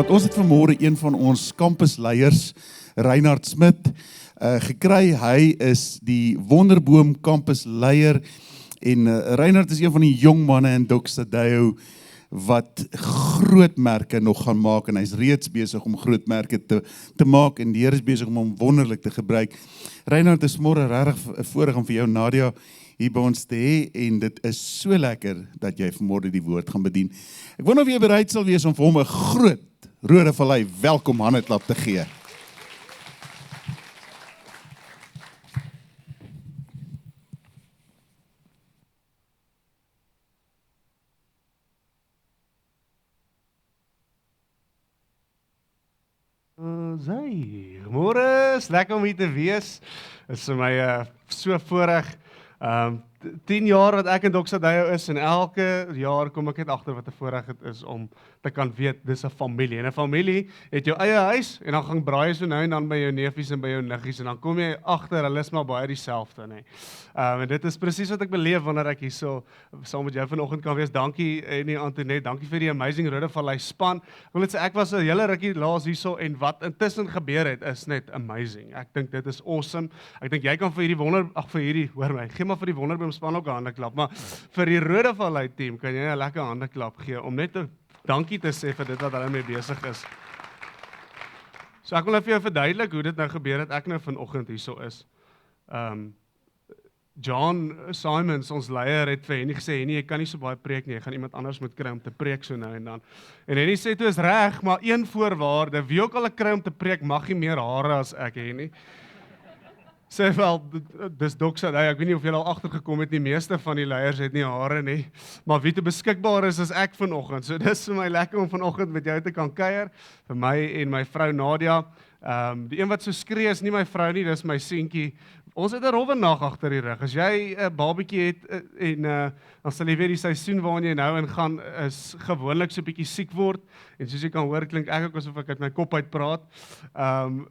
Want ons het vanmôre een van ons campusleiers, Reinhard Smit, gekry. Hy is die Wonderboom campusleier en Reinhard is een van die jong manne in Doxadeo wat groot merke nog gaan maak en hy's reeds besig om groot merke te maak en die Here is besig om hom wonderlik te gebruik. Reinhard, is môre regtig 'n voorreg om vir jou Nadia hier by ons te hê en dit is so lekker dat jy vanmôre die woord gaan bedien. Ek wonder of jy bereid sal wees om vir hom 'n groot Rode Vallei welkom handeklap te gee. Goeiemôre, is lekker om hier te wees. Is vir my so voorreg. 10 jaar wat ek in Doxadeo is en elke jaar kom ek net agter wat 'n voorreg dit is om te kan weet dis 'n familie. En 'n familie het jou eie huis en dan gaan braai so nou en dan by jou neefies en by jou niggies en dan kom jy agter hulle is maar baie dieselfde, nê. En dit is presies wat ek beleef wanneer ek hierso saam met jou vanoggend kan wees. Dankie Antoinette, dankie vir die amazing Rode Vallei span. Ek wil net sê ek was 'n hele rukkie laas hierso en wat intussen gebeur het is net amazing. Ek dink dit is awesome. Ek dink jy kan vir hierdie hoor my, gee maar vir die Wonderboom span ook 'n handeklap, maar vir die Rode Vallei team kan jy 'n lekker handeklap gee om net 'n dankie te sê vir dit wat hulle mee besig is. So ek wil nou vir jou verduidelik hoe dit nou gebeur het ek nou vanoggend hierso is. John Simons, ons leier, het vir Henny gesê, Henny, jy kan nie so baie preek nie, jy gaan iemand anders moet kry om te preek so nou en dan. En Henny sê, toe is reg, maar een voorwaarde, wie ook al ek kry om te preek, mag nie meer hare as ek, Henny. Sê wel, dis Doxadeo, ek weet nie of julle al agtergekom het nie, meeste van die leiers het nie hare nie, maar wie te beskikbaar is ek vanoggend, so dis vir my lekker om vanoggend met jou te kan kuier, vir my en my vrou Nadia. Die een wat so skree is nie my vrou nie, dis my seentjie. Ons het 'n rowwe nag agter die rug. As jy 'n babatjie het en dan sal jy weet die seisoen waarin jy nou ingaan is gewoonlik so 'n bietjie siek word en soos jy kan hoor klink ek ook asof ek uit my kop uit praat.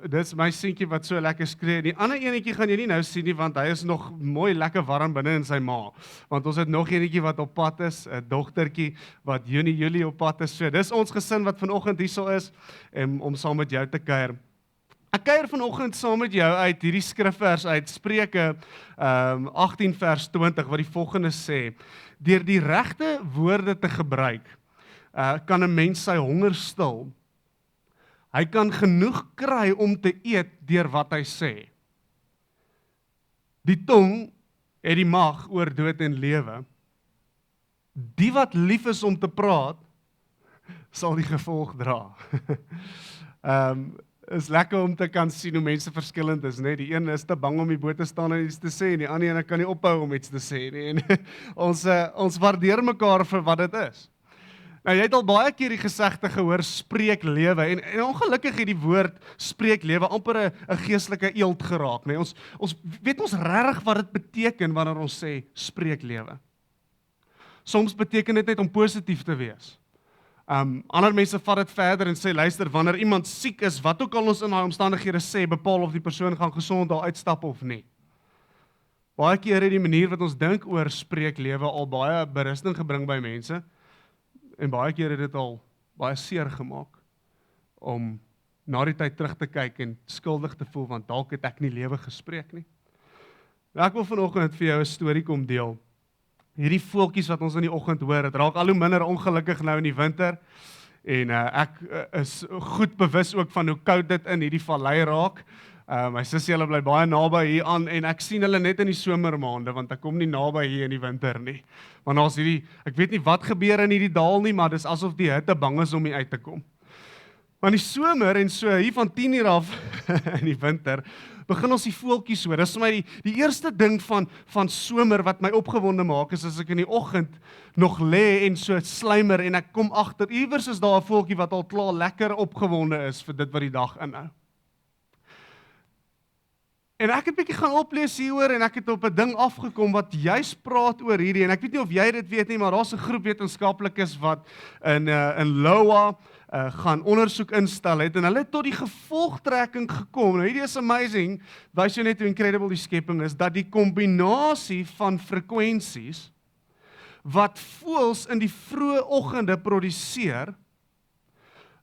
Dis my seentjie wat so lekker skree. Die ander enetjie gaan jy nie nou sien nie want hy is nog mooi lekker warm binne in sy ma. Want ons het nog enetjie wat op pad is, 'n dogtertjie wat Julie op pad is. So dis ons gesin wat vanoggend hierso is om saam met jou te kuier. Ek kuier vanoggend saam met jou uit hierdie skrifvers uit Spreuke 18 vers 20 wat die volgende sê: deur die regte woorde te gebruik, kan 'n mens sy honger stil. Hy kan genoeg kry om te eet deur wat hy sê. Die tong het die mag oor dood en lewe. Die wat lief is om te praat, sal die gevolg dra. Is lekker om te kan sien hoe mense verskillend is, né? Die een is te bang om die bo te staan en iets te sê en die ander een kan nie ophou om iets te sê nie. En ons waardeer mekaar vir wat dit is. Nou jy het al baie keer die gesegde gehoor spreek lewe en ongelukkig het die woord spreek lewe amper 'n geestelike eeld geraak, né? Ons weet ons regtig wat dit beteken wanneer ons sê spreek lewe. Soms beteken dit net om positief te wees. Ander mense vat dit verder en sê, luister, wanneer iemand siek is, wat ook al ons in daai omstandighede sê, bepaal of die persoon gaan gesond daar uitstap of nie. Baie keer het die manier wat ons dink oor spreek lewe al baie berusting gebring by mense, en baie keer het dit al baie seer gemaak, om na die tyd terug te kyk en skuldig te voel, want dalk het ek nie lewe gespreek nie. Nou, ek wil vanoggend vir jou 'n storie kom deel. Hierdie voeltjies wat ons in die oggend hoor, het raak al hoe minder ongelukkig nou in die winter, en ek is goed bewus ook van hoe koud dit in hierdie vallei raak. My sussie hulle bly baie naby hier aan, en ek sien hulle net in die somermaande, want ek kom nie naby hier in die winter nie. Want daar's ek weet nie wat gebeur in hierdie dal nie, maar dis asof die hitte bang is om hier uit te kom. Maar in die somer en so hier van 10 uur af in die winter, begin ons die voeltjies hoor. Dis vir my die eerste ding van somer wat my opgewonde maak is as ek in die oggend nog lê en so slymer en ek kom agter, iewers is daar 'n voeltjie wat al klaar lekker opgewonde is vir dit wat die dag inhou. En ek het 'n bietjie gaan oplees hieroor en ek het op 'n ding afgekom wat juis praat oor hierdie, en ek weet nie of jy dit weet nie, maar daar's 'n groep wetenskaplikes wat in Iowa gaan ondersoek instel het, en hulle het tot die gevolgtrekking gekom, nou hierdie is amazing, wys jou net hoe incredible die skepping is, dat die kombinasie van frekwensies, wat voëls in die vroeë oggende produseer,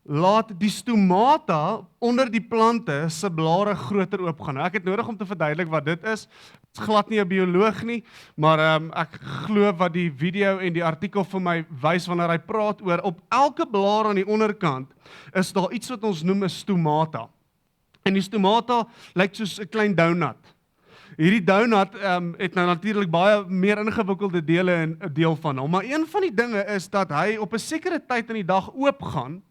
laat die stomata onder die plante se blare groter oopgaan. Nou, ek het nodig om te verduidelik wat dit is. Dit is glad nie 'n bioloog nie, maar ek glo wat die video en die artikel vir my wys wanneer hy praat oor op elke blaar aan die onderkant is daar iets wat ons noem 'n stomata. En die stomata lyk soos 'n klein donut. Hierdie donut het nou natuurlik baie meer ingewikkelde dele en 'n deel van hom, maar een van die dinge is dat hy op 'n sekere tyd in die dag oopgaan.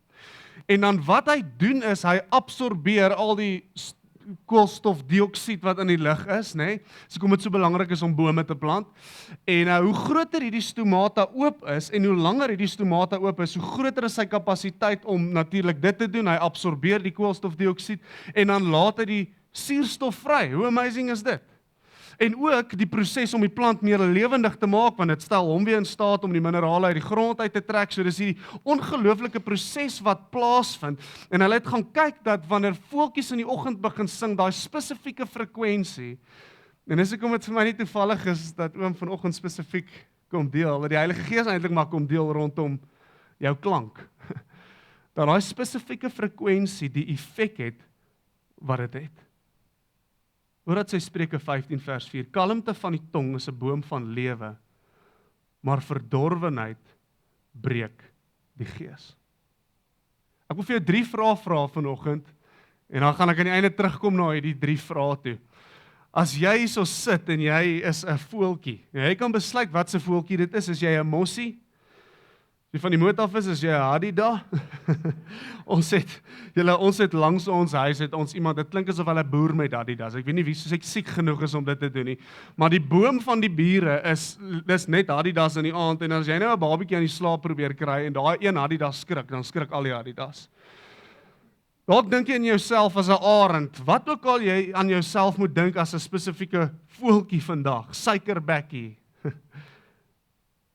En dan wat hy doen is, hy absorbeer al die koolstofdioksied wat in die lug is, nê? So kom dit so belangrik is om bome te plant. En hoe groter hierdie stomata oop is en hoe langer hierdie stomata oop is, hoe groter is sy kapasiteit om natuurlik dit te doen. Hy absorbeer die koolstofdioksied en dan laat hy die suurstof vry. Hoe amazing is dit? En ook die proses om die plant meer lewendig te maak, want dit stel hom weer in staat om die minerale uit die grond uit te trek. So dis hierdie ongelooflike proses wat plaasvind. En hulle het gaan kyk dat wanneer voeltjies in die oggend begin sing, daai spesifieke frekwensie. En dis hoekom dit vir my nie toevallig is dat oom vanoggend spesifiek kom deel, dat die Heilige Gees eintlik maar kom deel rondom jou klank. Dat daai spesifieke frekwensie die effek het wat dit het. Hoordat sy Spreuke 15 vers 4, kalmte van die tong is 'n boom van lewe, maar verdorwenheid breek die gees. Ek wil vir jou 3 vrae vra vanoggend, en dan gaan ek aan die einde terugkom na hierdie 3 vrae toe. As jy hierso sit en jy is 'n voeltjie, jy kan besluit wat se voeltjie dit is jy 'n mossie? Die van die moot af is jy 'n hadida? ons het langs ons huis het ons iemand, dit klink asof hulle boer met hadidas. Ek weet nie wie soos ek siek genoeg is om dit te doen nie. Maar die boom van die bure dis net hadidas in die aand en as jy nou 'n babietjie aan die slaap probeer kry en daai een hadidas skrik, dan skrik al die hadidas. Dalk dink jy in jouself as 'n arend, wat ook al jy aan jouself moet dink as 'n spesifieke voeltjie vandag, suikerbekkie.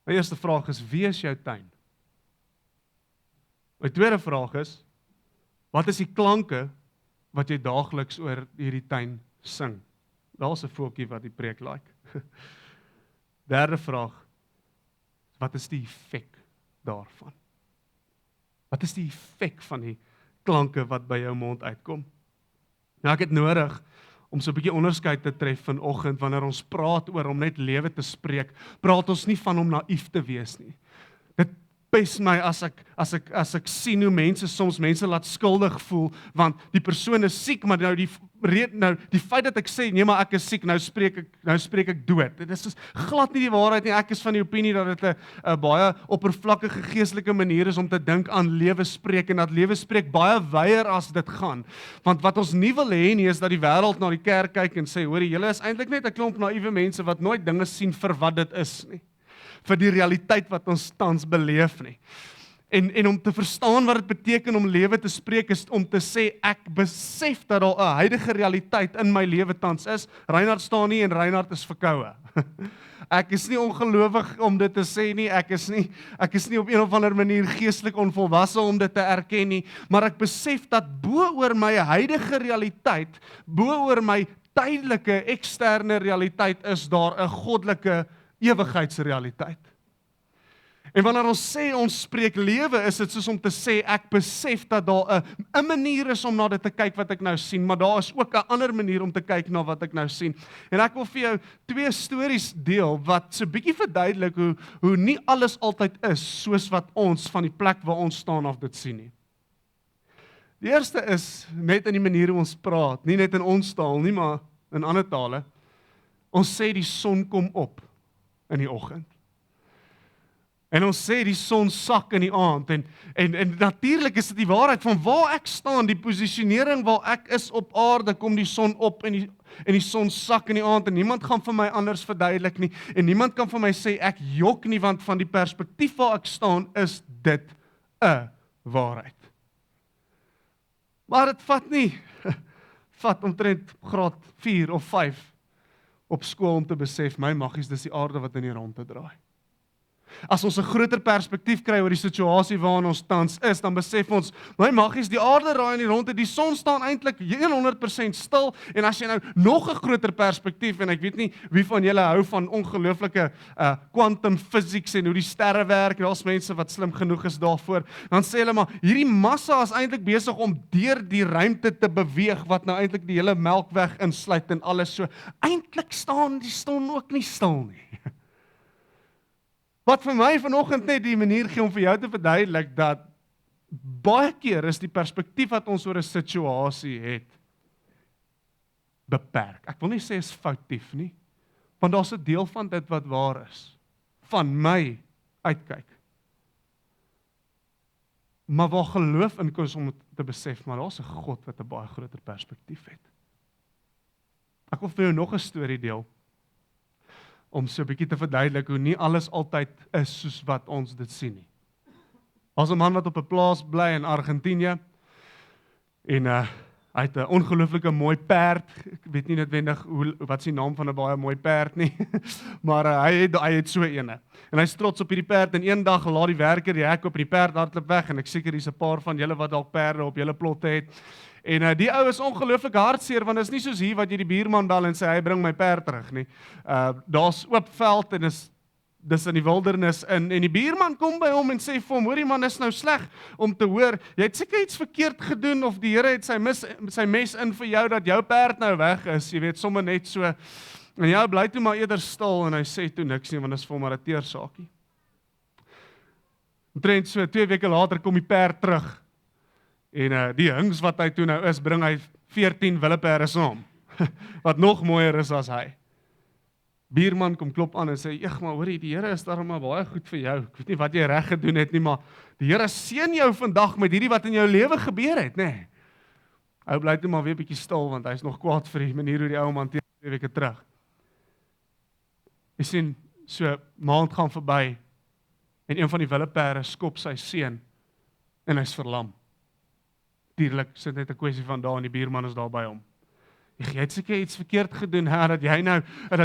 My eerste vraag is, wie is jou tuin? My tweede vraag is, wat is die klanke wat jy daagliks oor hierdie tuin sing? Daar's 'n voeltjie wat die preek like. Derde vraag, wat is die effek daarvan? Wat is die effek van die klanke wat by jou mond uitkom? Nou ek het nodig om so 'n bietjie onderskeid te tref vanoggend wanneer ons praat oor om net lewe te spreek, praat ons nie van om naïef te wees nie. Dit pes my as ek sien hoe soms mense laat skuldig voel, want die persoon is siek, maar nou die feit dat ek sê, nee maar ek is siek, nou spreek ek dood. Dit is glad nie die waarheid nie. Ek is van die opinie dat dit 'n baie oppervlakkige geestelike manier is om te dink aan lewe spreek, en dat lewe spreek baie wyer as dit gaan. Want wat ons nie wil hê nie, is dat die wêreld na die kerk kyk en sê, hoor, julle is eintlik net 'n klomp naïewe mense wat nooit dinge sien vir wat dit is nie. Vir die realiteit wat ons tans beleef nie. En om te verstaan wat dit beteken om lewe te spreek, is om te sê, ek besef dat daar 'n huidige realiteit in my lewe tans is. Reinhard staan nie en Reinhard is verkoue. Ek is nie ongelowig om dit te sê nie, ek is nie op een of ander manier geestelik onvolwasse om dit te erken nie, maar ek besef dat bo oor my huidige realiteit, bo oor my tydelike eksterne realiteit, is daar 'n goddelike ewigheidsrealiteit. En wanneer ons sê ons spreek lewe, is dit soos om te sê ek besef dat daar 'n manier is om na dit te kyk wat ek nou sien, maar daar is ook 'n ander manier om te kyk na wat ek nou sien. En ek wil vir jou 2 stories deel wat so 'n bietjie verduidelik hoe nie alles altyd is soos wat ons van die plek waar ons staan af dit sien nie. Die eerste is net in die manier hoe ons praat, nie net in ons taal nie, maar in ander tale. Ons sê die son kom op in die oggend. En ons sê die son sak in die aand, en natuurlik is dit die waarheid van waar ek staan, die posisionering waar ek is op aarde, kom die son op en die son sak in die aand, en niemand gaan vir my anders verduidelik nie, en niemand kan vir my sê ek jok nie, want van die perspektief waar ek staan, is dit 'n waarheid. Maar dit vat omtrent graad 4 of 5 op skool om te besef, my maggies, dis die aarde wat in die rondte draai. as ons 'n groter perspektief kry oor die situasie waarin ons tans is, dan besef ons, my maggies, die aarde raai in die rondte, die son staan eintlik 100% stil, en as jy nou nog 'n groter perspektief, en ek weet nie wie van julle hou van ongelooflike quantum physics en hoe die sterre werk, daar's mense wat slim genoeg is daarvoor, dan sê hulle maar, hierdie massa is eintlik besig om deur die ruimte te beweeg, wat nou eintlik die hele Melkweg insluit en alles so. Eintlik staan die son ook nie stil nie. Wat vir my vanoggend net die manier gee om vir jou te verduidelik, dat baie keer is die perspektief wat ons oor 'n situasie het, beperk. Ek wil nie sê is foutief nie, want daar's 'n deel van dit wat waar is, van my uitkyk. Maar waar geloof in kom om te besef, maar daar's 'n God wat 'n baie groter perspektief het. Ek wil vir jou nog 'n storie deel, om so 'n bietjie te verduidelik hoe nie alles altyd is soos wat ons dit sien nie. Daar's 'n man wat op 'n plaas bly in Argentinië, en hy het 'n ongelooflike mooi perd. Ek weet nie noodwendig wat is die naam van 'n baie mooi perd nie, maar hy het so ene. En hy's trots op hierdie perd, en een dag laat die werker die hek op die perd hardloop weg, en ek seker hier's 'n paar van julle wat dalk perde op julle plotte het. En die ou is ongelooflik hartseer, want dit is nie soos hier wat jy die buurman bel en sê hy bring my perd terug nie. Daar's oop veld en dis in die wildernis in, en die buurman kom by hom en sê vir hom, hoorie man, is nou sleg om te hoor, jy het seker iets verkeerd gedoen, of die Here het sy mes in vir jou, dat jou perd nou weg is, jy weet, sommer net so, en jou bly toe maar eerder stil, en hy sê toe niks nie, want is vir hom maar 'n teersaakie. Omtrent so 2 weke later kom die perd terug, en die hings wat hy toe nou is, bring hy 14 willeperde saam, wat nog mooier is as hy. Buurman kom klop aan en sê, "Eg, maar hoorie, die Here is darem maar baie goed vir jou. Ek weet nie wat jy reg gedoen het nie, maar die Here seën jou vandag met hierdie wat in jou lewe gebeur het, nê?" Nee. Ou bly toe maar weer bietjie stil, want hy's nog kwaad vir die manier hoe die ou hom hanteer 2 weke terug. Jy sien, so maand gaan verby, en een van die willeperde skop sy seun, en hy's verlam. Tuurlik, sit net 'n kwessie van dae, en die buurman is daar by hom. Jy het seker iets verkeerd gedoen, dat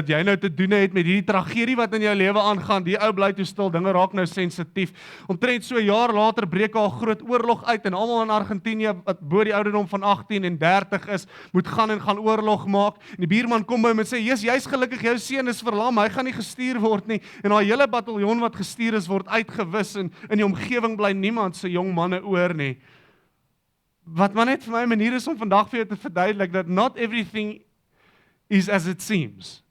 jy nou te doen het met hierdie tragedie wat in jou lewe aangaan. Die ou bly toe stil, dinge raak nou sensitief. Omtrent so 'n jaar later breek daar 'n groot oorlog uit, en almal in Argentinië wat bo die ouderdom van 18 en 30 is, moet gaan oorlog maak. En die buurman kom by hom en sê, jy's gelukkig, jou seun is verlam, hy gaan nie gestuur word nie. En daai hele bataljon wat gestuur is, word uitgewis, en in die omgewing bly niemand se jong manne oor nie. Wat maar net vir my 'n manier is om vandag vir jou te verduidelik, dat not everything is as it seems.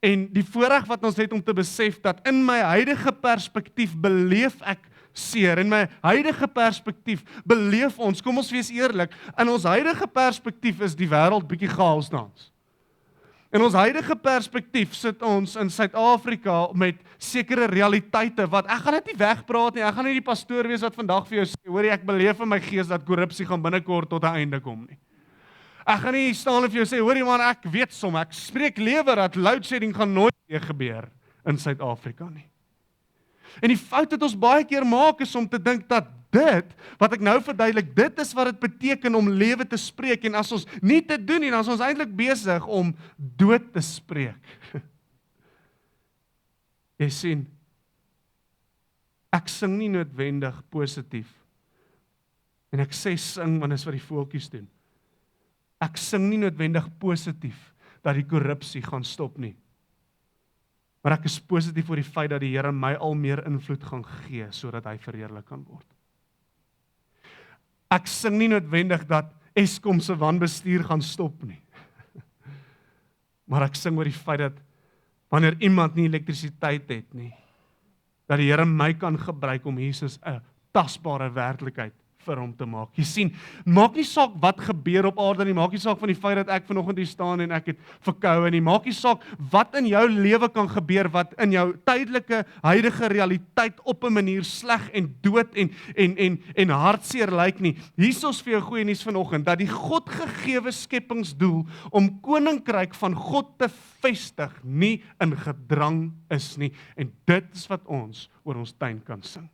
En die voorreg wat ons het om te besef, dat in my huidige perspektief beleef ek seer, in my huidige perspektief beleef ons, kom ons wees eerlik, in ons huidige perspektief is die wêreld bietjie chaos tans. In ons huidige perspektief sit ons in Suid-Afrika met sekere realiteite wat, ek gaan dit nie wegpraat nie, ek gaan nie die pastoor wees wat vandag vir jou sê, hoorie, ek beleef in my gees dat korrupsie gaan binnekort tot 'n einde kom nie. Ek gaan nie staan en vir jou sê, hoorie man, ek weet ek spreek lewe dat loadshedding gaan nooit weer gebeur in Suid-Afrika nie. En die fout wat ons baie keer maak is om te dink dat dit, wat ek nou verduidelik, dit is wat dit beteken om lewe te spreek, en as ons nie te doen nie, dan is ons eintlik besig om dood te spreek. Jy sien, ek sing nie noodwendig positief, en ek sê sing, want dit is wat die voeltjies doen. Ek sing nie noodwendig positief, dat die korrupsie gaan stop nie. Maar ek is positief oor die feit dat die Here my al meer invloed gaan gee, sodat hy verheerlik kan word. Ek sing nie noodwendig dat Eskom se wanbestuur gaan stop nie. Maar ek sing oor die feit dat wanneer iemand nie elektrisiteit het nie, dat die Here my kan gebruik om Jesus 'n tasbare werklikheid vir hom te maak. Jy sien, maak nie saak wat gebeur op aarde nie, maak nie saak van die feit dat ek vanoggend hier staan en ek het verkoue nie, maak nie saak wat in jou lewe kan gebeur, wat in jou tydelike, huidige realiteit op 'n manier sleg en dood en hartseer lyk nie. Hier is ons vir jou goeie nuus vanoggend, dat die Godgegewe skepingsdoel om koninkryk van God te vestig nie in gedrang is nie, en dit is wat ons oor ons tuin kan sing.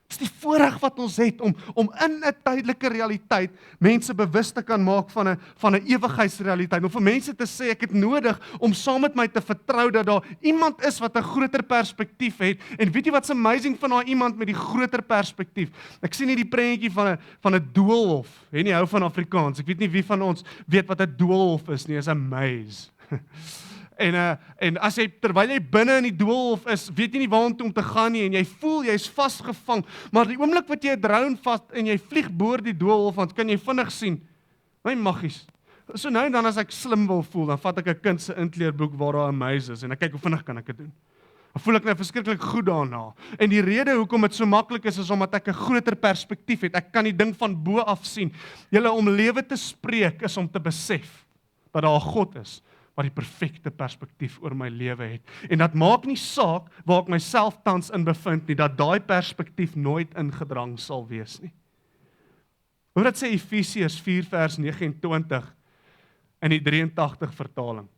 Dis die voorreg wat ons het om in 'n tydelike realiteit mense bewus te kan maak van 'n ewigheidsrealiteit. Om vir mense te sê ek het nodig om saam met my te vertrou dat daar iemand is wat 'n groter perspektief het. En weet jy wat's amazing van daai iemand met die groter perspektief? Ek sien hier die prentjie van 'n doolhof. En jy hou van Afrikaans. Ek weet nie wie van ons weet wat 'n doolhof is nie, is 'n maze. En as jy terwyl jy binne in die doolhof is, weet jy nie waartoe om te gaan nie en jy voel jy's vasgevang, maar die oomblik wat jy 'n drone vas en jy vlieg boor die doolhof, dan kan jy vinnig sien. My maggies. So nou en dan as ek slim wil voel, dan vat ek 'n kind se inkleurboek waar daar 'n maze is en ek kyk hoe vinnig kan ek dit doen. Dan voel ek nou verskriklik goed daarna. En die rede hoekom dit so maklik is omdat ek 'n groter perspektief het. Ek kan die ding van bo af sien. Julle om lewe te spreek is om te besef dat daar 'n God is wat die perfekte perspektief oor my lewe het. En dat maak nie saak waar ek myself tans in bevind nie, dat daai perspektief nooit ingedrang sal wees nie. Hoor dit sê Efesiërs 4 vers 29 in die 83 vertaling.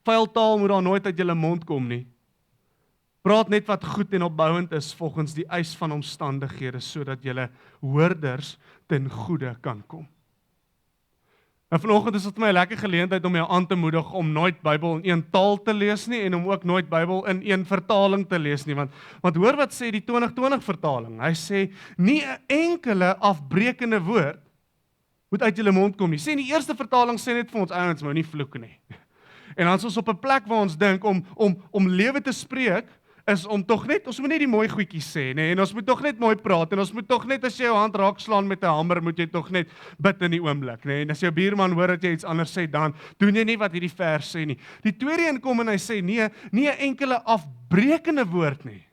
Vuil taal moet daar nooit uit julle mond kom nie. Praat net wat goed en opbouend is volgens die eis van omstandighede, sodat julle hoorders ten goeie kan kom. En vanoggend is dit vir my 'n lekker geleentheid om jou aan te moedig om nooit Bybel in een taal te lees nie en om ook nooit Bybel in een vertaling te lees nie, want hoor wat sê die 2020 vertaling. Hy sê nie 'n enkele afbrekende woord moet uit julle mond kom nie. Sê die eerste vertaling sê net vir ons ouens moet nie vloek nie. En dan is ons op 'n plek waar ons dink om lewe te spreek is om tog net, ons moet net die mooi goedjies sê, nê, en ons moet tog net mooi praat, en ons moet tog net, as jy jou hand raak slaan met 'n hamer, moet jy tog net bid in die oomblik, nê, en as jou buurman hoor dat jy iets anders sê, dan doen jy nie wat hierdie vers sê nie. Die tweede een kom en hy sê, nee, nie 'n enkele afbrekende woord nie.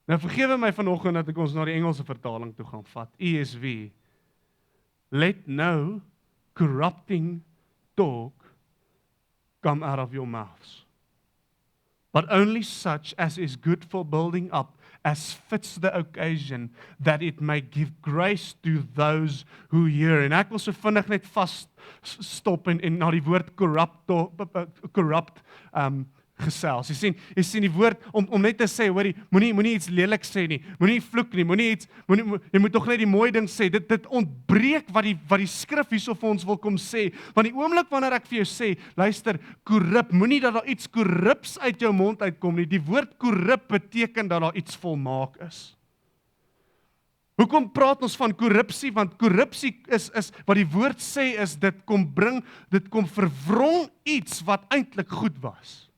Nou vergewe my vanoggend dat ek ons na die Engelse vertaling toe gaan vat, ESV. Let no corrupting talk come out of your mouths, but only such as is good for building up, as fits the occasion, that it may give grace to those who hear. En ek wil so vinnig net vas stop en na die woord corrupt gesels. Jy sien die woord om net te sê, hoorie, moenie iets lelik sê nie, moenie vloek nie, jy moet tog net die mooi ding sê. Dit ontbreek wat die skrif hierso vir ons wil kom sê. Want die oomblik wanneer ek vir jou sê, luister, korrup, moenie dat daar iets korrups uit jou mond uitkom nie. Die woord korrup beteken dat daar iets volmaak is. Hoekom praat ons van korrupsie? Want korrupsie is wat die woord sê is dit kom verwrong iets wat eintlik goed was.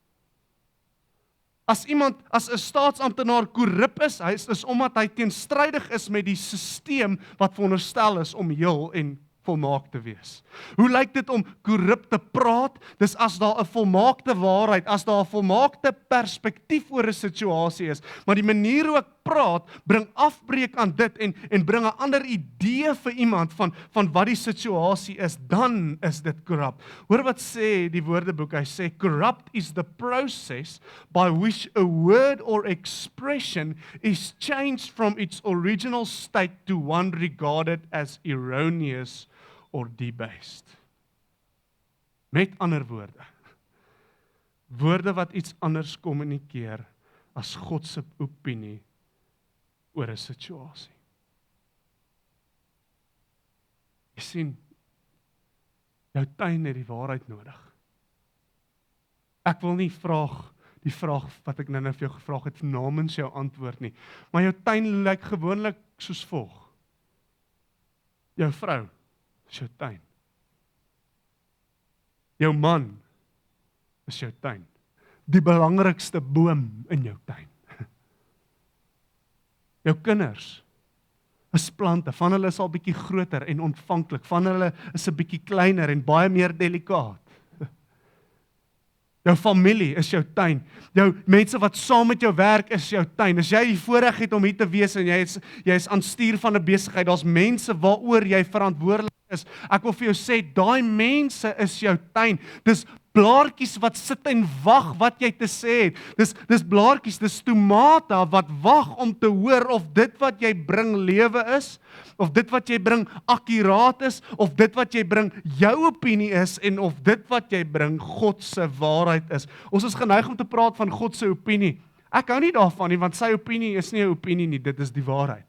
As 'n staatsamptenaar korrup is, is omdat hy teenstrydig is met die sisteem wat veronderstel is om heel en volmaak te wees. Hoe lyk dit om korrup te praat? Dis as daar 'n volmaakte waarheid, as daar 'n volmaakte perspektief oor 'n situasie is, maar die manier hoe ek praat, bring afbreek aan dit en bring 'n ander idee vir iemand van wat die situasie is, dan is dit korrup. Hoor wat sê die Woordeboek, hy sê, corrupt is the process by which a word or expression is changed from its original state to one regarded as erroneous or debased. Met ander woorde wat iets anders kommunikeer as God se opinie oor 'n situasie. Jy sien, jou tuin het die waarheid nodig. Ek wil nie die vraag wat ek nou vir jou gevra het namens jou antwoord nie, maar jou tuin lyk gewoonlik soos volg. Jou vrou is jou tuin. Jou man is jou tuin. Die belangrikste boom in jou tuin. Jou kinders is plante, van hulle is al bietjie groter en ontvanklik, van hulle is 'n bietjie kleiner en baie meer delikaat. Jou familie is jou tuin. Jou mense wat saam met jou werk is jou tuin. As jy die voorreg het om hier te wees en jy is aan stuur van 'n besigheid, daar's mense waaroor jy verantwoordelik is. Ek wil vir jou sê, daai mense is jou tuin. Dis blaartjies wat sit en wag wat jy te sê het. Dis blaartjies, dis tomate wat wag om te hoor of dit wat jy bring lewe is, of dit wat jy bring akkuraat is, of dit wat jy bring jou opinie is, en of dit wat jy bring God se waarheid is. Ons is geneig om te praat van God se opinie. Ek hou nie daarvan nie, want sy opinie is nie 'n opinie nie, dit is die waarheid.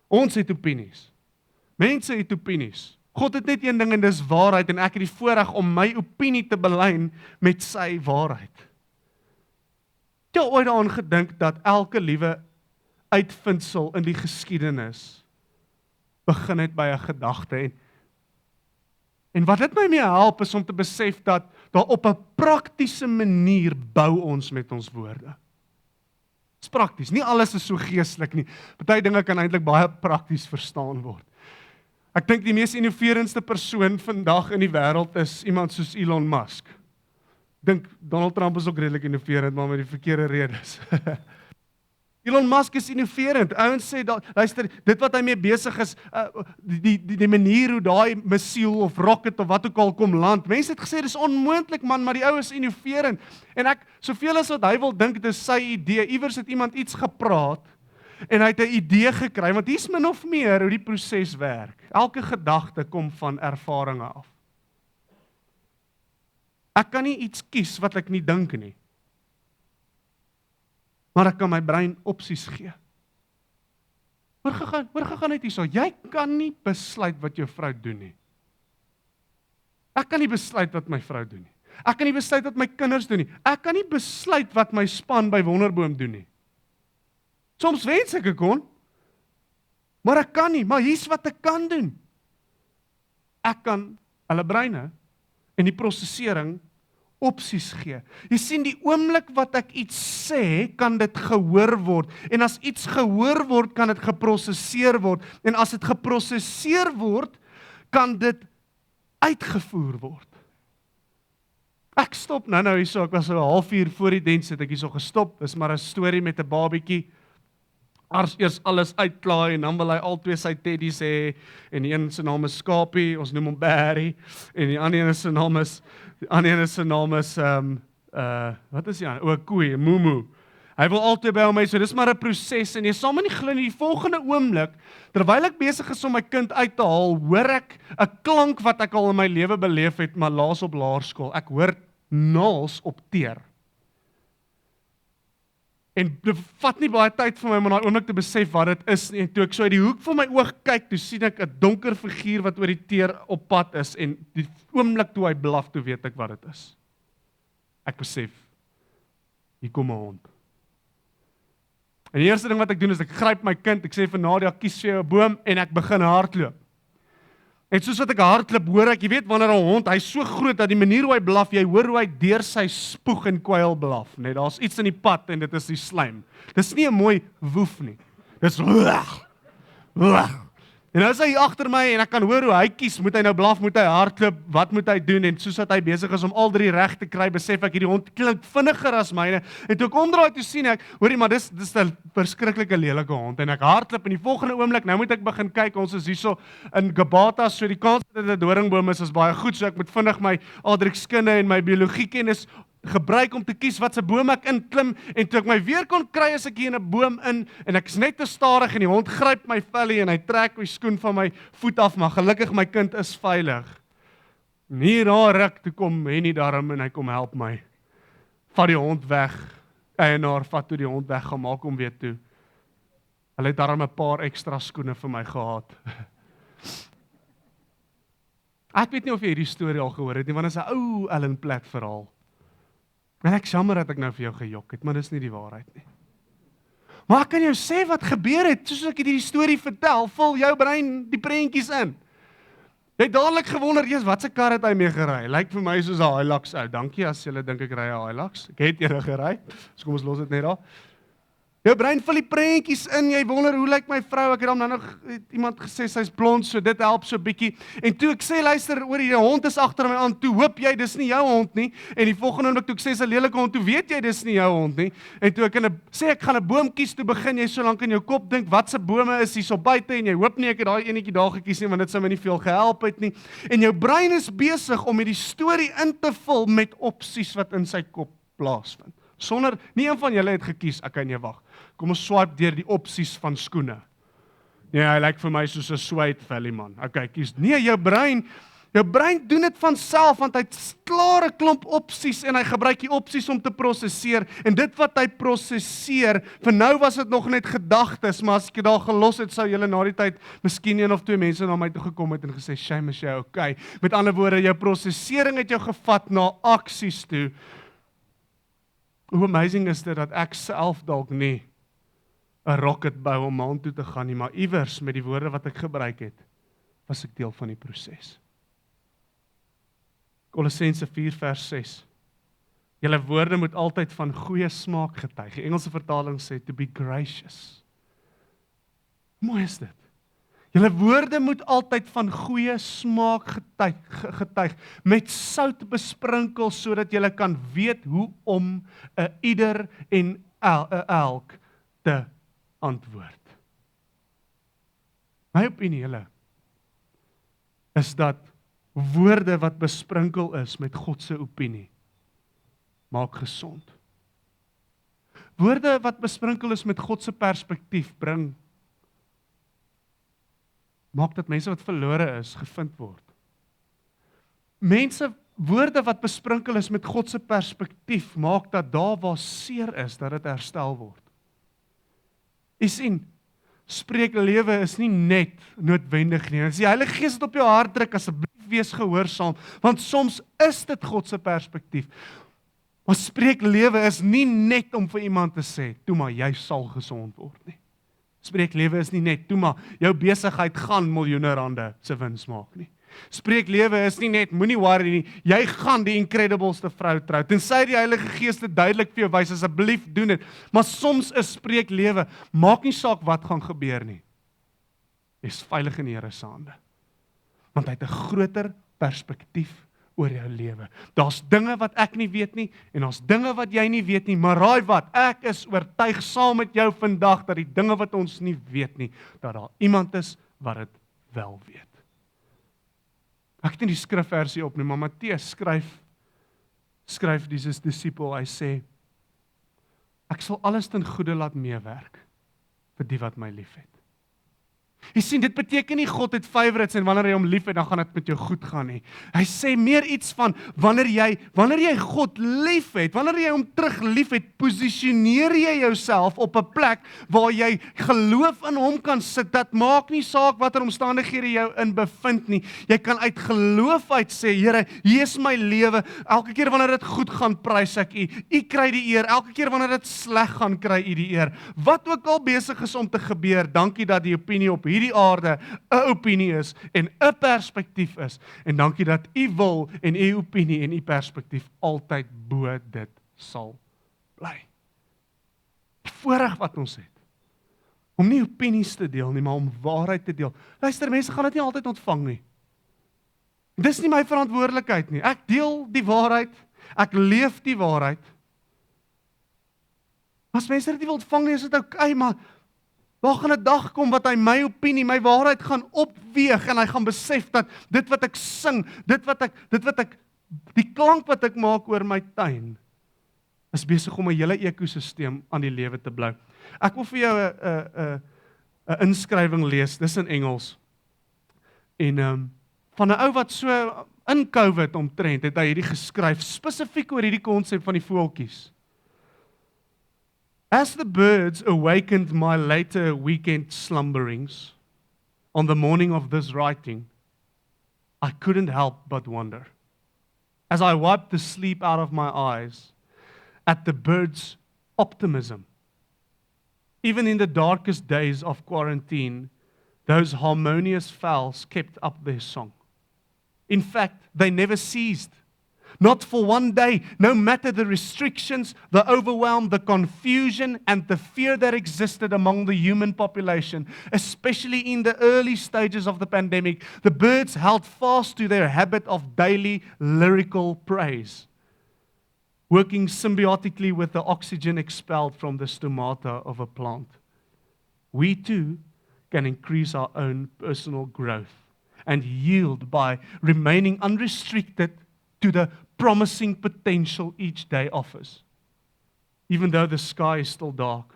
Ons het opinies. Mense het opinies. God het net een ding en dis waarheid en ek het die voorreg om my opinie te belyn met sy waarheid. Jy het ooit daaraan gedink dat elke liewe uitvindsel in die geskiedenis begin het by 'n gedagte en wat dit my mee help is om te besef dat daar op 'n praktiese manier bou ons met ons woorde. Dis prakties, nie alles is so geestelik nie. Party dinge kan eintlik baie prakties verstaan word. Ek dink die mees innoverendste persoon vandag in die wêreld is iemand soos Elon Musk. Ek dink Donald Trump is ook redelik innoverend, maar met die verkeerde redes. Elon Musk is innoverend. Ouens sê, luister, dit wat hy mee besig is, die manier hoe daai missiel of rocket of wat ook al kom land. Mense het gesê, dis onmoontlik man, maar die ou is innoverend. En ek, soveel as wat hy wil dink, dit is sy idee. Iewers het iemand iets gepraat, en hy het 'n idee gekry, want hier's min of meer hoe die proses werk. Elke gedagte kom van ervarings af. Ek kan nie iets kies wat ek nie dink nie. Maar ek kan my brein opsies gee. Hoor gegaan net hierso. Jy kan nie besluit wat jou vrou doen nie. Ek kan nie besluit wat my vrou doen nie. Ek kan nie besluit wat my kinders doen nie. Ek kan nie besluit wat my span by Wonderboom doen nie. Soms wens ek kon, maar ek kan nie. Maar hier's wat ek kan doen. Ek kan hulle breine en die prosesering opsies gee. Jy sien, die oomblik wat ek iets sê, kan dit gehoor word. En as iets gehoor word, kan dit geprosesseer word. En as dit geprosesseer word, kan dit uitgevoer word. Ek stop nou hierso, ek was so 1/2 voor die diens, het ek hierso gestop. Dis maar 'n storie met 'n babietjie. Eers alles uitklaai en dan wil hy al twee sy teddies hê en die een se naam is Skapie, ons noem hom Barry en die ander een se naam is wat is die ander? O, koei, Mumu. Hy wil altyd by hom hê, so dis maar 'n proses en jy sal my nie glo nie, die volgende oomblik terwyl ek besig is om my kind uit te haal, hoor ek 'n klank wat ek al in my lewe beleef het, maar laas op laerskool. Ek hoor naels op teer. En dit vat nie baie tyd vir my om in daai oomblik te besef wat dit is nie. En toe ek so uit die hoek van my oog kyk, toe sien ek 'n donker figuur wat oor die teer op pad is en die oomblik toe hy blaf, toe weet ek wat dit is. Ek besef, hier kom 'n hond. En die eerste ding wat ek doen is ek gryp my kind, ek sê vir Nadia, kies vir jou 'n boom en ek begin hardloop. En soos wat ek hardloop, hoor ek, jy weet wanneer 'n hond, hy's so groot dat die manier hoe hy blaf, jy hoor hoe hy deur sy spoeg en kwyl blaf, net daar's iets in die pad en dit is die slaim. Dis nie 'n mooi woef nie. Dis en nou is hy agter my en ek kan hoor hoe hy kies, moet hy nou blaf, moet hy hardloop, wat moet hy doen? En soos wat hy besig is om al drie reg te kry, besef ek hierdie hond klink vinniger as myne. En toe ek omdraai, toe sien ek, hoorie, maar dis 'n verskriklike lelike hond en ek hardloop en die volgende oomblik, nou moet ek begin kyk, ons is hierso in Gabata, so die kans dat dit 'n doringboom is baie goed, so ek moet vinnig my aardrykskunde en my biologiekennis gebruik om te kies wat se boom ek inklim en toe ek my weer kon kry as ek hier in 'n boom in en ek is net te stadig en die hond gryp my vellie en hy trek my skoen van my voet af, maar gelukkig my kind is veilig. En hier daar ruk toe kom Henny darm en hy kom help my. Vat die hond weg. Eienaar vat toe die hond weg, gaan maak hom weer toe. Hulle het darm 'n paar ekstra skoene vir my gehad. Ek weet nie of jy hierdie storie al gehoor het nie, want dit is 'n ou Ellen Platt verhaal. En ek jammer dat ek nou vir jou gejok het, maar dis nie die waarheid nie. Maar ek kan jou sê wat gebeur het, soos ek hierdie storie vertel, vul jou brein die prentjies in. Jy het dadelik gewonder, Jesus, wat se kar het hy mee gery? Lyk vir my soos 'n Hilux ou. Dankie as julle dink ek ry 'n Hilux. Ek het eendag gery. So kom ons los dit net daar. Jou brein vul die prentjies in, jy wonder hoe lyk my vrou? Ek het hom nou nog iemand gesê sy's blond, so dit help so bietjie. En toe ek sê luister, oor die hond is agter my aan, toe hoop jy dis nie jou hond nie. En die volgende oomblik toe ek sê dis 'n lelike hond, toe weet jy dis nie jou hond nie. En toe ek sê ek gaan 'n boom kies, toe begin jy so lank in jou kop dink wat se bome is hier so buite en jy hoop nie ek het daai enetjie daar gekies nie want dit sou my nie veel gehelp het nie. En jou brein is besig om hierdie storie in te vul met opsies wat in sy kop plaasvind. Sonder, nie een van julle het gekies, ek kan jy wag. Kom ons swipe deur die opsies van skoene. Nee, hy lyk vir my soos 'n suede valley man. Okay, kies. Nee, jou brein Jou brein doen dit van self, want hy het klare klomp opsies en hy gebruik die opsies om te prosesseer. En dit wat hy prosesseer, vir nou was dit nog net gedagtes, maar as ek daar gelos het, sou julle na die tyd miskien 1 of 2 mense na my toe gekom het en gesê, "Shame, is jy okay?" Met ander woorde, jou prosessering het jou gevat na aksies toe. Hoe amazing is dit dat ek self dalk nie 'n rocket bou om maan toe te gaan nie, maar iewers met die woorde wat ek gebruik het, was ek deel van die proses. Kolossense 4 vers 6. Julle woorde moet altyd van goeie smaak getuig. Die Engelse vertaling sê to be gracious. Mooi is dit. Julle woorde moet altyd van goeie smaak getuig, met sout besprinkel sodat julle kan weet hoe om 'n ieder en elk te antwoord. My opinie julle is dat woorde wat besprinkel is met God se opinie maak gesond. Woorde wat besprinkel is met God se perspektief maak dat mense wat verlore is gevind word. Woorde wat besprinkel is met God se perspektief maak dat daar waar seer is, dat dit herstel word. Jy sien, spreek lewe is nie net noodwendig nie. As die Heilige Gees dit op jou hart druk, asseblief wees gehoorsaam, want soms is dit God se perspektief. Maar spreek lewe is nie net om vir iemand te sê, toe maar jy sal gesond word nie. Spreek lewe is nie net, toe maar jou besigheid gaan miljoene rande se wins maak nie. Spreek lewe is nie net, moenie worry nie, jy gaan die incredibelste vrou trou. Tensy die Heilige Gees dit duidelik vir jou wys, asseblief doen dit. Maar soms is spreek lewe, maak nie saak wat gaan gebeur nie. Jy is veilig in die Here se hande. Want hy het 'n groter perspektief oor jou lewe. Daar's dinge wat ek nie weet nie, en daar's dinge wat jy nie weet nie, maar raai wat, ek is oortuig saam met jou vandag, dat die dinge wat ons nie weet nie, dat daar iemand is wat dit wel weet. Ek het nie die skrifversie op nie, maar Matteus skryf dieses disipel, hy sê, ek sal alles ten goeie laat meewerk, vir die wat my lief het. Jy sien, dit beteken nie God het favorites en wanneer jy hom lief het, dan gaan dit met jou goed gaan nie. Hy sê meer iets van, wanneer jy God lief het, wanneer jy hom terug lief het, posisioneer jy jouself op 'n plek waar jy geloof in hom kan sit. Dat maak nie saak watter omstandighede jou in bevind nie. Jy kan uit geloof uit sê, Here, hier is my lewe. Elke keer wanneer dit goed gaan, prys ek U. U kry die eer. Elke keer wanneer dit sleg gaan, kry U die eer. Wat ook al besig is om te gebeur, dankie dat die opinie op hierdie aarde 'n opinie is en 'n perspektief is. En dankie dat U wil en U opinie en U perspektief altyd bo dit sal bly. Die voorreg wat ons het, om nie opinies te deel nie, maar om waarheid te deel. Luister, mense gaan dit nie altyd ontvang nie. Dis nie my verantwoordelikheid nie. Ek deel die waarheid, ek leef die waarheid. As mense dit nie wil ontvang nie, is dit okay, maar daar gaan 'n dag kom wat hy my opinie, my waarheid gaan opweeg en hy gaan besef dat dit wat ek sing, die klank wat ek maak oor my tuin, is besig om 'n hele ekosisteem aan die lewe te bly. Ek wil vir jou 'n inskrywing lees, dis in Engels. En van 'n ou wat so in COVID omtrent, het hy hierdie geskryf, spesifiek oor hierdie konsep van die voeltjies. As the birds awakened my later weekend slumberings, on the morning of this writing, I couldn't help but wonder, as I wiped the sleep out of my eyes, at the birds' optimism. Even in the darkest days of quarantine, those harmonious fowls kept up their song. In fact, they never ceased. Not for one day, no matter the restrictions, the overwhelm, the confusion, and the fear that existed among the human population, especially in the early stages of the pandemic, the birds held fast to their habit of daily lyrical praise, working symbiotically with the oxygen expelled from the stomata of a plant. We too can increase our own personal growth and yield by remaining unrestricted to the promising potential each day offers. Even though the sky is still dark,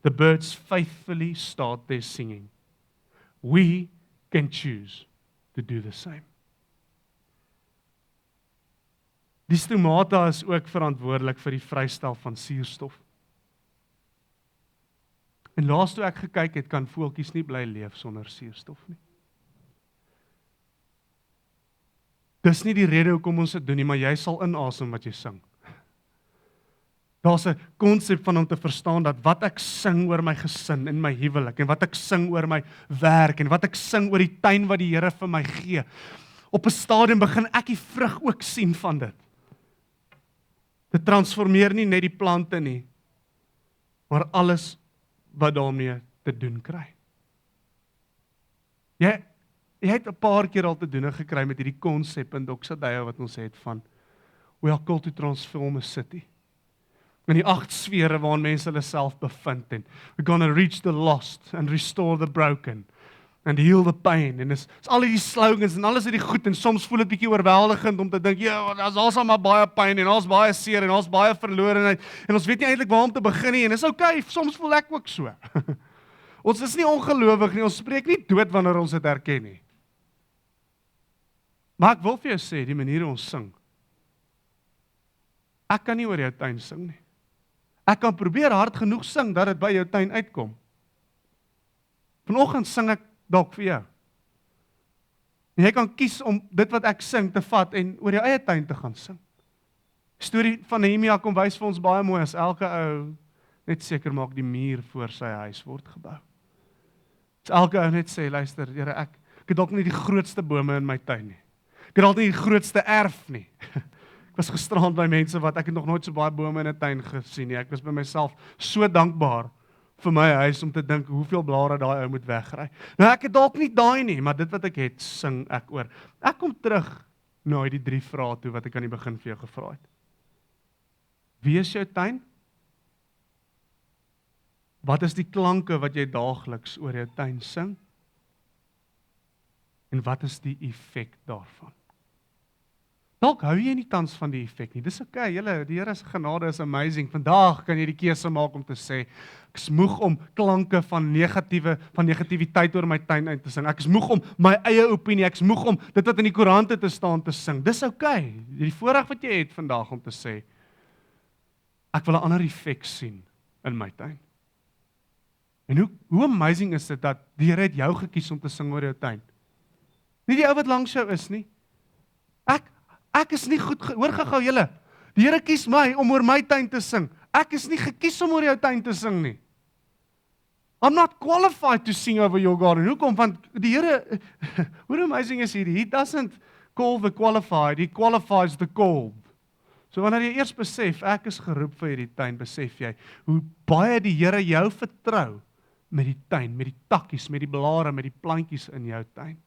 the birds faithfully start their singing. We can choose to do the same. Die stomata is ook verantwoordelik vir die vrystel van suurstof. En laas toe ek gekyk het, kan voeltjies nie bly leef sonder suurstof nie. Dis nie die rede hoekom ons dit doen nie, maar jy sal inasem wat jy sing. Daar's 'n konsep van om te verstaan dat wat ek sing oor my gesin en my huwelik, en wat ek sing oor my werk, en wat ek sing oor die tuin wat die Here vir my gee, op 'n stadium begin ek die vrug ook sien van dit. Dit transformeer nie net die plante nie, maar alles wat daarmee te doen kry. Jy het 'n paar keer al te doen gekry met hierdie konsep in Doxadeia wat ons het van we are called to transform a city. In die 8 sfere waarin mense hulle self bevind en we're gonna reach the lost and restore the broken and heal the pain. En is al die slogans en alles is die goed en soms voel dit bietjie oorweldigend om te dink, ja, daar's al maar baie pyn en daar's baie seer en daar's baie verlorenheid en ons weet nie eintlik waar om te begin nie en is okay, soms voel ek ook so. Ons is nie ongelowig nie, ons spreek nie dood wanneer ons dit erken nie. Maar ek wil vir jou sê, die manier hoe ons sing, ek kan nie oor jou tuin sing nie. Ek kan probeer hard genoeg sing dat dit by jou tuin uitkom. Vanoggend sing ek dalk vir jou. En jy kan kies om dit wat ek sing te vat en oor jou eie tuin te gaan sing. Die storie van Nehemia kom wys vir ons baie mooi as elke ou net seker maak die muur voor sy huis word gebou. As elke ou net sê, luister, Here, ek het dalk nie die grootste bome in my tuin nie. Ek het dalk nie die grootste erf nie. Ek was gisterand by mense wat ek het nog nooit so baie bome in 'n tuin gesien nie. Ek was by myself so dankbaar vir my huis om te dink hoeveel blare daai ou moet wegry. Nou ek het dalk nie daai nie, maar dit wat ek het, sing ek oor. Ek kom terug na die 3 vrae toe wat ek aan die begin vir jou gevra het. Wie is jou tuin? Wat is die klanke wat jy daagliks oor jou tuin sing? En wat is die effek daarvan? Dalk hou jy nie tans van die effek nie. Dis okay, die Here se genade is amazing. Vandag kan jy die keuse maak om te sê, ek is moeg om klanke van negativiteit oor my tuin uit te sing. Ek is moeg om my eie opinie, ek is moeg om dit wat in die koerante te staan te sing. Dis okay. Die voorreg wat jy het vandag om te sê, ek wil 'n ander effek sien in my tuin. En hoe amazing is dit dat die Here het jou gekies om te sing oor jou tuin? Nie die ou wat langs jou is nie. Ek is nie goed, hoor gou julle. Die Here kies my om oor my tuin te sing. Ek is nie gekies om oor jou tuin te sing nie. I'm not qualified to sing over your garden. Hoekom? Want die Here, hoe amazing is hierdie? He doesn't call the qualified, he qualifies the called. So wanneer jy eers besef, ek is geroep vir hierdie tuin, besef jy, hoe baie die Here jou vertrou met die tuin, met die takkies, met die blare, met die plantjies in jou tuin.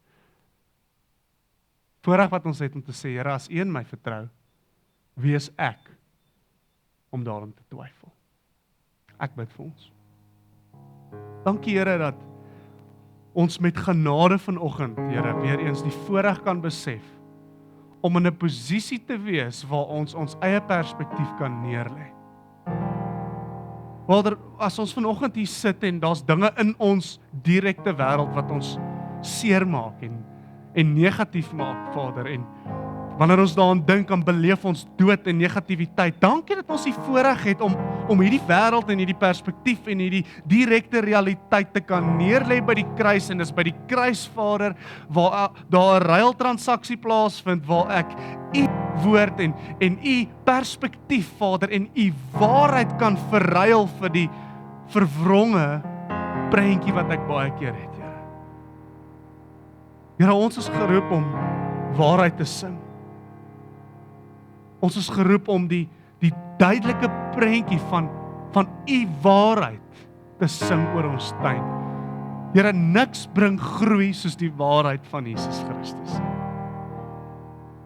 Voorreg wat ons het om te sê, Here, as U in my vertrou, wie is ek om daarom te twyfel? Ek bid vir ons. Dankie Here dat ons met genade vanoggend, Here, weer eens die voorreg kan besef om in 'n posisie te wees waar ons ons eie perspektief kan neerlê. Vader, as ons vanoggend hier sit en daar's dinge in ons direkte wêreld wat ons seermaak en negatief maak, Vader, en wanneer ons daaraan dink, dan beleef ons dood en negativiteit. Dankie dat ons die voorreg het om hierdie wêreld en hierdie perspektief en hierdie direkte realiteit te kan neerlê by die kruis, en dis by die kruis, Vader, waar daar 'n ruiltransaksie plaasvind, waar ek U woord en U perspektief, Vader, en U waarheid kan verruil vir die verwronge prentjie wat ek baie keer het, Here. Here, ons is geroep om waarheid te sing. Ons is geroep om die duidelike prentjie van U waarheid te sing oor ons tuin. Here, niks bring groei soos die waarheid van Jesus Christus.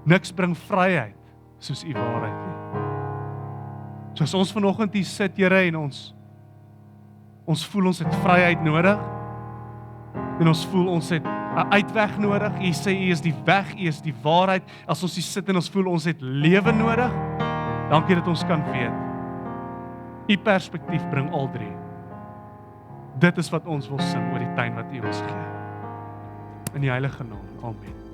Niks bring vryheid soos U waarheid nie. So as ons vanoggend hier sit, Here, en ons voel ons het vryheid nodig, en ons voel ons het 'n uitweg nodig. U sê U is die weg, U is die waarheid. As ons hier sit en ons voel ons het lewe nodig, dankie dat ons kan weet, U perspektief bring al 3. Dit is wat ons wil sing oor die tuin wat U ons gee. In die heilige naam. Amen.